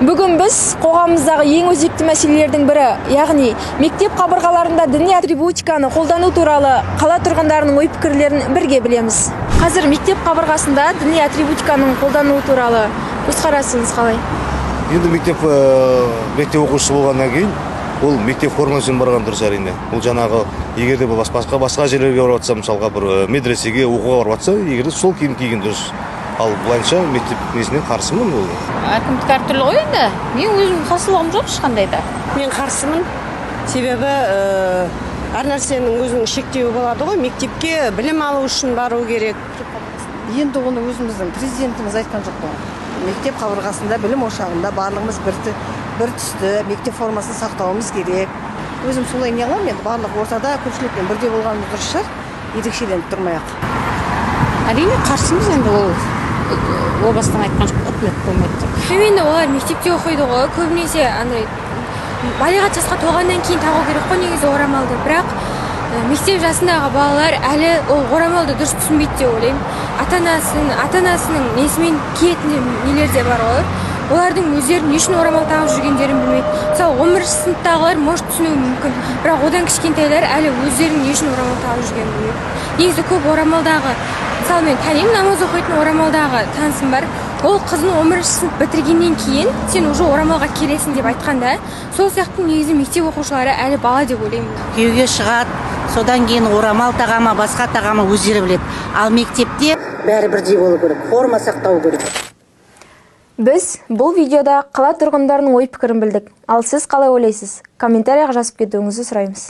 Бүгін біз қоғамымыздағы ең өзекті мәселелердің бірі, яғни мектеп қабырғаларында діни атрибутиканы қолдану туралы қала тұрғындарының ой-пікірлерін бірге білеміз. Қазір мектеп қабырғасында діни атрибутиканың қолдануы туралы көзқарасыңыз қалай? Енді мектеп оқушысы болғаннан кейін ол мектеп формасымен барған дұрыс әрине. Ол жаңағы егер де басқа жерлерге барып жатса, мысалға бір медресеге оқуға барып жатса, егер де сол киім киген дұрыс. Ал былайша мектеп несіне қарсымын ол. Әкімдік әртүрлі ғой енді. Мен өзім қарсылығым жоқ ешқандай да. Мен қарсымын. Себебі әр нәрсенің өзінің шектеуі болады ғой. Мектепке білім алу үшін бару керек. Енді оны өзіміздің президентіміз айтқан жоқ қой. Мектеп қабырғасында, білім ошағында барлығымыз бір түсті мектеп формасын сақтауымыз керек. Өзім солай не қыламын енді, барлық ортада көпшілікпен бірдей болғанымыз дұрыс шығар, ерекшеленіп тұрмай-ақ. Әрине қарсымыз енді ол бастан айтқан жоқ, үкімет болмайды. Енді олар мектепте оқиды ғой, көбінесе андай балиғат жасқа толғаннан кейін тағу керек қой негізі орамалды. Бірақ мектеп жасындағы балалар әлі ол орамалды дұрыс түсінбейді деп ойлаймын. Ата-анасының несімен киетін нелер де бар ғой. Олардың өздерін не үшін орамал тағып жүргендерін білмейді. Мысалы 11-ші сыныптағылар может түсінуі мүмкін, бірақ одан кішкентайлар әлі өздерінің не үшін орамал тағып жүргенін білмейді. Негізі көп орамалдағы, мысалы мен танимын, намаз оқитын орамалдағы танысым бар. Ол қызын 11-ші сынып бітіргеннен кейін сен уже орамалға келесің деп айтқанда, сол сияқты негізі мектеп оқушылары әлі бала деп ойлаймын. Күйеуге шығады, содан кейін орамал тағама, басқа тағама өздері біледі. Ал мектепте бәрі бірдей болу керек, форма сақтау керек. Біз бұл видеода қала тұрғындарының ой-пікірін білдік. Ал сіз қалай ойлайсыз? Комментарияға жазып кетуіңізді сұраймыз.